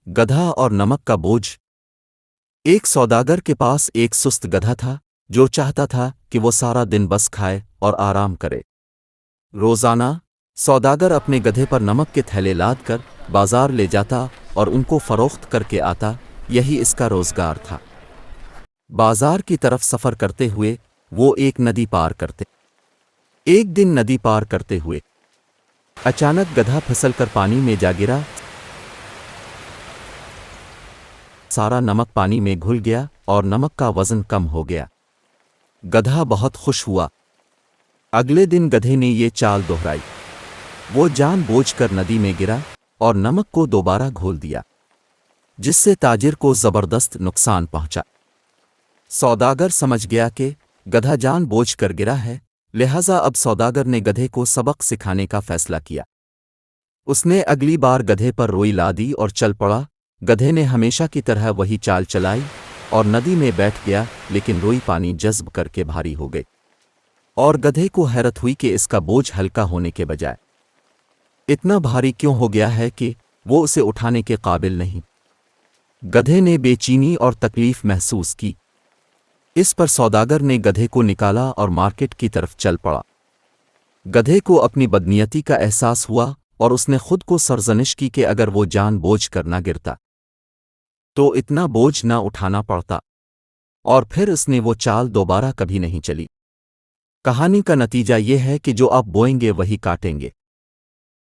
गधा और नमक का बोझ। एक सौदागर के पास एक सुस्त गधा था जो चाहता था कि वो सारा दिन बस खाए और आराम करे। रोजाना सौदागर अपने गधे पर नमक के थैले लाद कर बाजार ले जाता और उनको फरोख्त करके आता। यही इसका रोजगार था। बाजार की तरफ सफर करते हुए वो एक नदी पार करते। एक दिन नदी पार करते हुए अचानक गधा फिसलकर पानी में जा गिरा। सारा नमक पानी में घुल गया और नमक का वजन कम हो गया। गधा बहुत खुश हुआ। अगले दिन गधे ने ये चाल दोहराई। वो जानबूझकर नदी में गिरा और नमक को दोबारा घोल दिया, जिससे ताजिर को जबरदस्त नुकसान पहुंचा। सौदागर समझ गया कि गधा जानबूझकर गिरा है, लिहाजा अब सौदागर ने गधे को सबक सिखाने का फैसला किया। उसने अगली बार गधे पर रोई लादी और चल पड़ा। गधे ने हमेशा की तरह वही चाल चलाई और नदी में बैठ गया, लेकिन रोई पानी जज्ब करके भारी हो गई और गधे को हैरत हुई कि इसका बोझ हल्का होने के बजाय इतना भारी क्यों हो गया है कि वो उसे उठाने के काबिल नहीं। गधे ने बेचैनी और तकलीफ महसूस की। इस पर सौदागर ने गधे को निकाला और मार्केट की तरफ चल पड़ा। गधे को अपनी बदनीयती का एहसास हुआ और उसने खुद को सरजनिश की कि अगर वो जानबूझकर ना गिरता तो इतना बोझ ना उठाना पड़ता, और फिर उसने वो चाल दोबारा कभी नहीं चली। कहानी का नतीजा ये है कि जो आप बोएंगे वही काटेंगे।